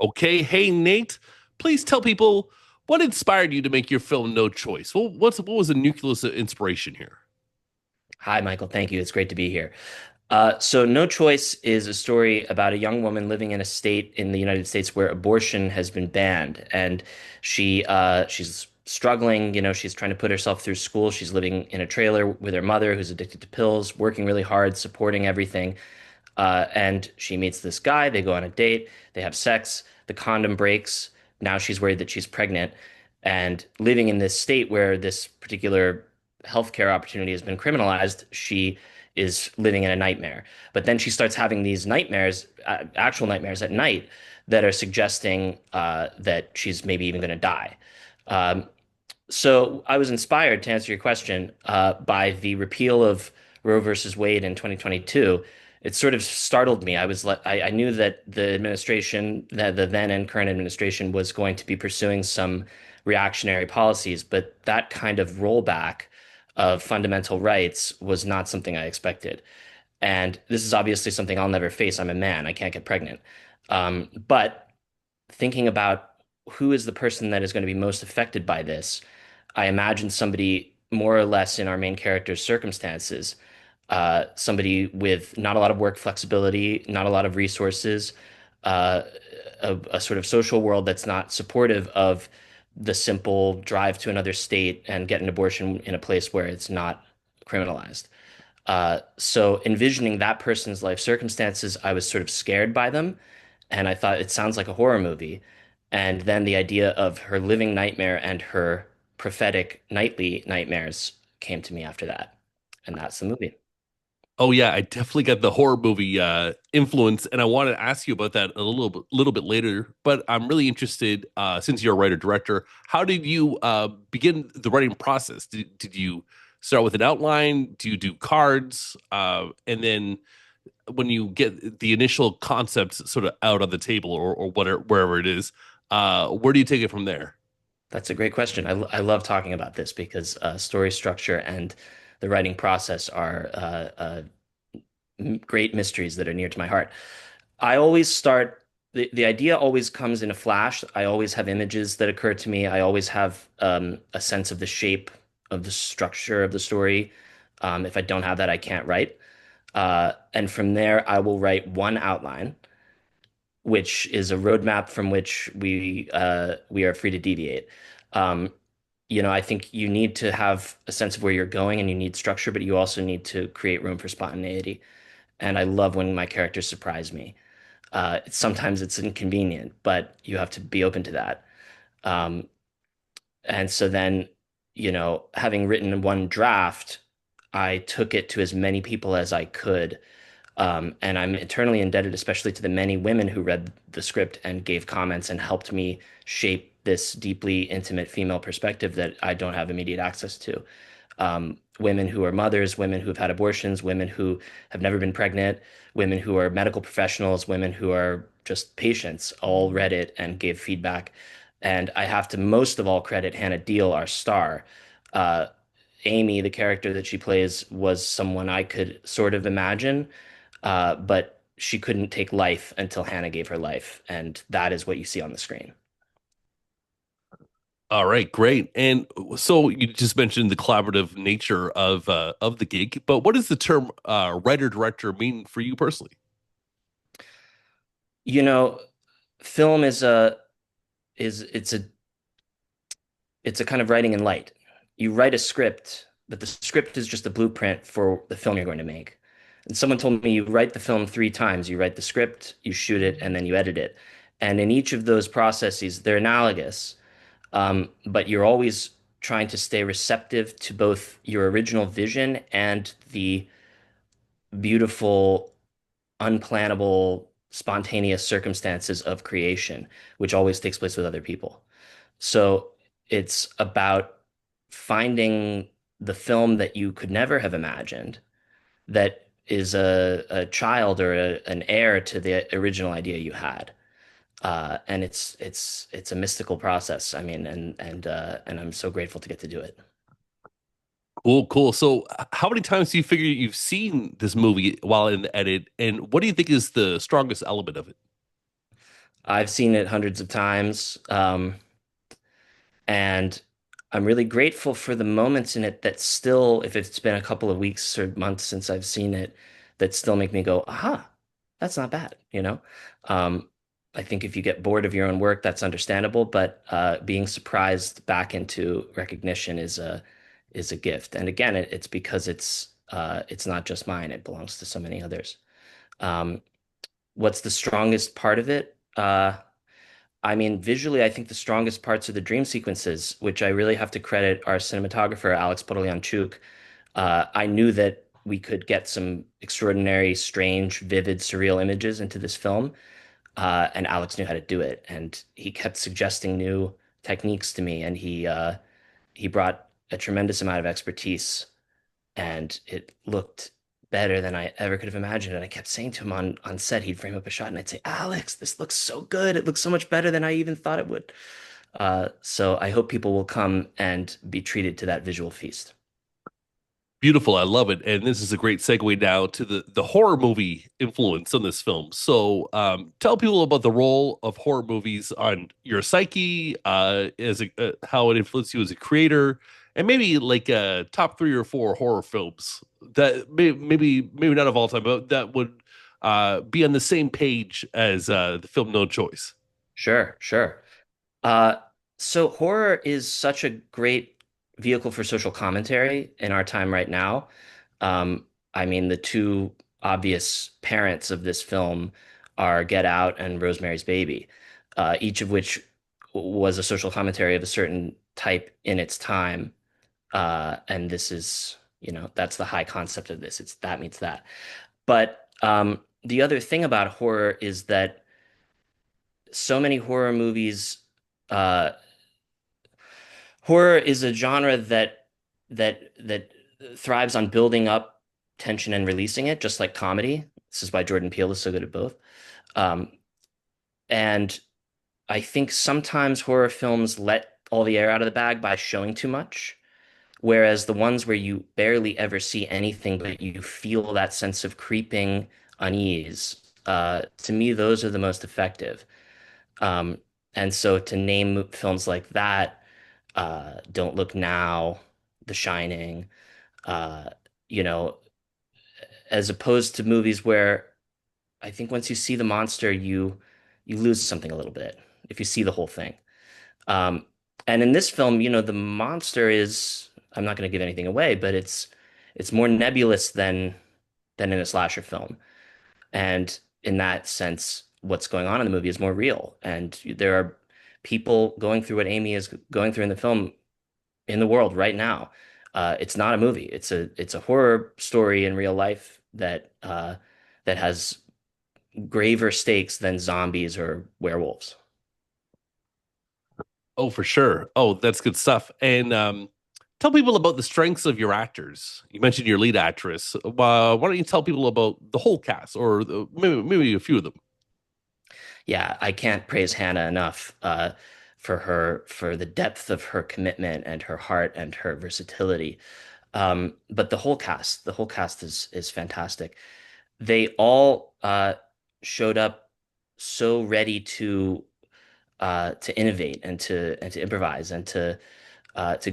Okay, hey Nate, please tell people what inspired you to make your film No Choice. Well, what was the nucleus of inspiration here? Hi, Michael. Thank you. It's great to be here. So, No Choice is a story about a young woman living in a state in the United States where abortion has been banned, and she's struggling. She's trying to put herself through school. She's living in a trailer with her mother, who's addicted to pills, working really hard, supporting everything. And she meets this guy. They go on a date. They have sex. The condom breaks. Now she's worried that she's pregnant. And living in this state where this particular healthcare opportunity has been criminalized, she is living in a nightmare. But then she starts having these nightmares, actual nightmares at night, that are suggesting that she's maybe even going to die. Um, so I was inspired, to answer your question, by the repeal of Roe versus Wade in 2022. It sort of startled me. I knew that the administration, that the then and current administration, was going to be pursuing some reactionary policies, but that kind of rollback of fundamental rights was not something I expected. And this is obviously something I'll never face. I'm a man. I can't get pregnant. But thinking about who is the person that is going to be most affected by this, I imagine somebody more or less in our main character's circumstances, somebody with not a lot of work flexibility, not a lot of resources, uh, a sort of social world that's not supportive of the simple drive to another state and get an abortion in a place where it's not criminalized. So envisioning that person's life circumstances, I was sort of scared by them, and I thought it sounds like a horror movie. And then the idea of her living nightmare and her prophetic nightly nightmares came to me after that. And that's the movie. Oh yeah, I definitely got the horror movie influence, and I want to ask you about that a little bit later. But I'm really interested, since you're a writer director, how did you begin the writing process? Did you start with an outline? Do you do cards, and then when you get the initial concepts sort of out on the table or whatever wherever it is, where do you take it from there? That's a great question. I love talking about this because story structure and the writing process are great mysteries that are near to my heart. I always start, the idea always comes in a flash. I always have images that occur to me. I always have a sense of the shape of the structure of the story. If I don't have that, I can't write. And from there, I will write one outline, which is a roadmap from which we are free to deviate. Um, I think you need to have a sense of where you're going and you need structure, but you also need to create room for spontaneity. And I love when my characters surprise me. Sometimes it's inconvenient, but you have to be open to that. Um, and so then, having written one draft, I took it to as many people as I could. And I'm eternally indebted, especially to the many women who read the script and gave comments and helped me shape this deeply intimate female perspective that I don't have immediate access to. Women who are mothers, women who have had abortions, women who have never been pregnant, women who are medical professionals, women who are just patients, all read it and gave feedback. And I have to most of all credit Hannah Deal, our star. Uh, Amy, the character that she plays, was someone I could sort of imagine, but she couldn't take life until Hannah gave her life, and that is what you see on the screen. All right, great. And so you just mentioned the collaborative nature of the gig, but what does the term writer director mean for you personally? You know, film is it's a kind of writing in light. You write a script, but the script is just a blueprint for the film you're going to make. And someone told me you write the film three times. You write the script, you shoot it, and then you edit it. And in each of those processes, they're analogous, but you're always trying to stay receptive to both your original vision and the beautiful, unplannable, spontaneous circumstances of creation, which always takes place with other people. So it's about finding the film that you could never have imagined that is a child or an heir to the original idea you had. And it's a mystical process. I mean, and I'm so grateful to get to do it. Cool, cool. So, how many times do you figure you've seen this movie while in the edit, and what do you think is the strongest element of it? I've seen it hundreds of times. And I'm really grateful for the moments in it that still, if it's been a couple of weeks or months since I've seen it, that still make me go, aha, that's not bad, you know? Um, I think if you get bored of your own work, that's understandable, but being surprised back into recognition is a gift. And again, it's because it's not just mine, it belongs to so many others. Um, what's the strongest part of it? I mean, visually, I think the strongest parts are the dream sequences, which I really have to credit our cinematographer, Alex Podolyanchuk. I knew that we could get some extraordinary, strange, vivid, surreal images into this film, and Alex knew how to do it. And he kept suggesting new techniques to me, and he brought a tremendous amount of expertise, and it looked better than I ever could have imagined. And I kept saying to him on set, he'd frame up a shot, and I'd say, "Alex, this looks so good. It looks so much better than I even thought it would." So I hope people will come and be treated to that visual feast. Beautiful. I love it. And this is a great segue now to the horror movie influence on this film. So, tell people about the role of horror movies on your psyche, as how it influenced you as a creator, and maybe like top three or four horror films that maybe not of all time, but that would be on the same page as the film No Choice. Sure, sure. Uh, so horror is such a great vehicle for social commentary in our time right now. I mean, the two obvious parents of this film are Get Out and Rosemary's Baby, each of which was a social commentary of a certain type in its time. And this is, that's the high concept of this. It's that meets that. But the other thing about horror is that so many horror movies, uh, horror is a genre that thrives on building up tension and releasing it, just like comedy. This is why Jordan Peele is so good at both. Um, and I think sometimes horror films let all the air out of the bag by showing too much. Whereas the ones where you barely ever see anything, but you feel that sense of creeping unease, to me, those are the most effective. Um, and so to name films like that, Don't Look Now, The Shining, uh, you know, as opposed to movies where I think once you see the monster, you lose something a little bit if you see the whole thing. Um, and in this film, the monster is, I'm not going to give anything away, but it's more nebulous than in a slasher film. And in that sense, what's going on in the movie is more real. And there are people going through what Amy is going through in the film in the world right now. It's not a movie. It's a horror story in real life that has graver stakes than zombies or werewolves. Oh, for sure. Oh, that's good stuff. And tell people about the strengths of your actors. You mentioned your lead actress. Why don't you tell people about the whole cast, or maybe a few of them? Yeah, I can't praise Hannah enough for the depth of her commitment and her heart and her versatility. But the whole cast is fantastic. They all showed up so ready to innovate and to improvise and to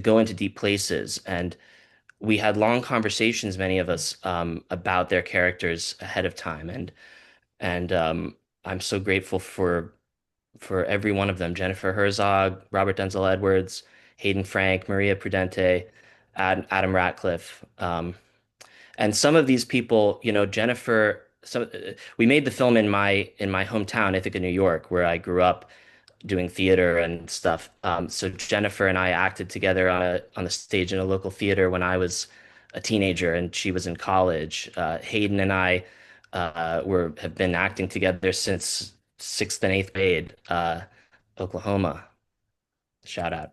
go into deep places. And we had long conversations, many of us, about their characters ahead of time. And I'm so grateful for every one of them: Jennifer Herzog, Robert Denzel Edwards, Hayden Frank, Maria Prudente, Adam Ratcliffe. And some of these people, Jennifer, we made the film in my hometown, Ithaca, New York, where I grew up doing theater and stuff. So Jennifer and I acted together on a stage in a local theater when I was a teenager and she was in college. Hayden and I were have been acting together since sixth and eighth grade. Oklahoma, shout out.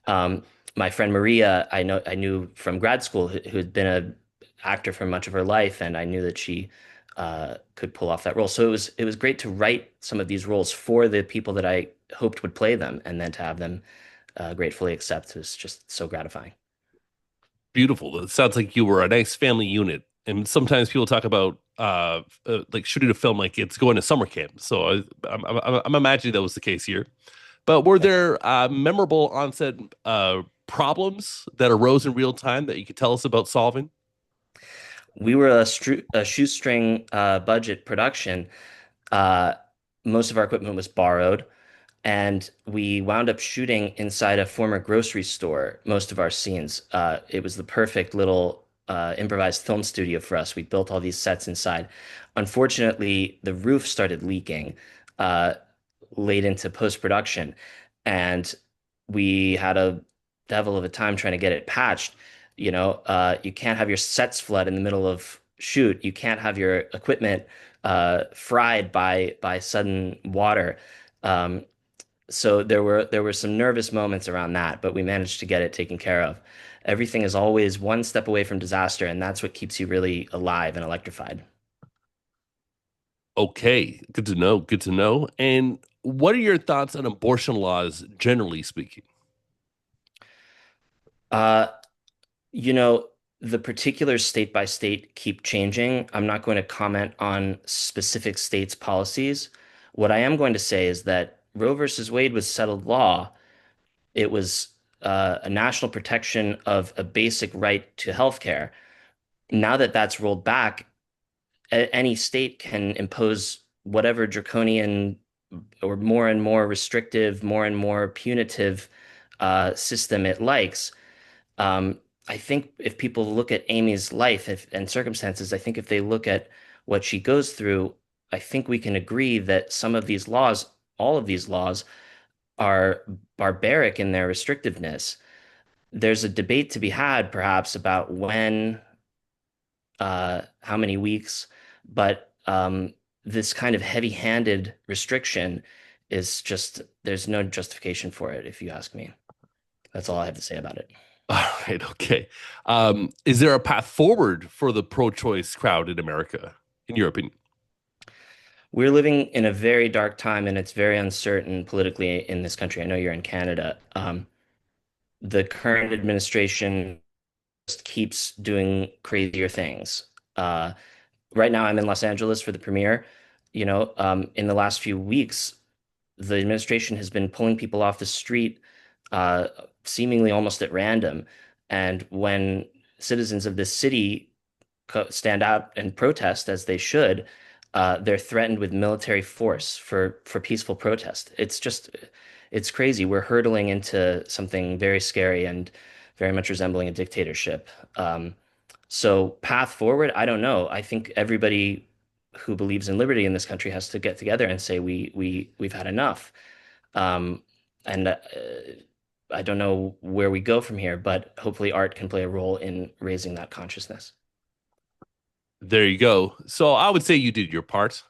Um, my friend Maria, I knew from grad school, who had been a actor for much of her life, and I knew that she could pull off that role. So it was great to write some of these roles for the people that I hoped would play them, and then to have them gratefully accept was just so gratifying. Beautiful. It sounds like you were a nice family unit. And sometimes people talk about like shooting a film like it's going to summer camp. So I'm imagining that was the case here. But were there memorable onset problems that arose in real time that you could tell us about solving? We were a shoestring budget production. Uh, Most of our equipment was borrowed, and we wound up shooting inside a former grocery store most of our scenes. It was the perfect little improvised film studio for us. We built all these sets inside. Unfortunately, the roof started leaking uh, late into post-production, and we had a devil of a time trying to get it patched. You can't have your sets flood in the middle of shoot. You can't have your equipment fried by sudden water. Um, so there were some nervous moments around that, but we managed to get it taken care of. Everything is always one step away from disaster, and that's what keeps you really alive and electrified. Okay, good to know. Good to know. And what are your thoughts on abortion laws, generally speaking? Uh, you know, the particulars state by state keep changing. I'm not going to comment on specific states' policies. What I am going to say is that Roe versus Wade was settled law. It was a national protection of a basic right to health care. Now that that's rolled back, any state can impose whatever draconian or more and more restrictive, more and more punitive system it likes. Um, I think if people look at Amy's life and circumstances, I think if they look at what she goes through, I think we can agree that some of these laws, all of these laws, are barbaric in their restrictiveness. There's a debate to be had, perhaps, about when, how many weeks, but this kind of heavy-handed restriction is just, there's no justification for it, if you ask me. That's all I have to say about it. All right, okay. Is there a path forward for the pro-choice crowd in America, in your opinion? We're living in a very dark time, and it's very uncertain politically in this country. I know you're in Canada. The current administration just keeps doing crazier things. Right now, I'm in Los Angeles for the premiere. In the last few weeks, the administration has been pulling people off the street, uh, seemingly almost at random. And when citizens of this city stand out and protest as they should, they're threatened with military force for peaceful protest. It's crazy. We're hurtling into something very scary and very much resembling a dictatorship. So path forward, I don't know. I think everybody who believes in liberty in this country has to get together and say we've had enough. Um, and I don't know where we go from here, but hopefully art can play a role in raising that consciousness. There you go. So I would say you did your part.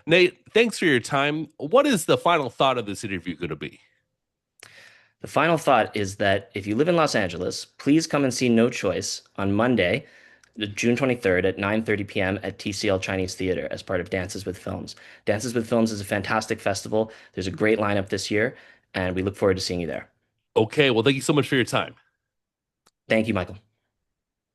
Nate, thanks for your time. What is the final thought of this interview going to be? The final thought is that if you live in Los Angeles, please come and see No Choice on Monday, June 23rd at 9:30 p.m. at TCL Chinese Theater as part of Dances with Films. Dances with Films is a fantastic festival. There's a great lineup this year, and we look forward to seeing you there. Okay, well, thank you so much for your time. Thank you, Michael.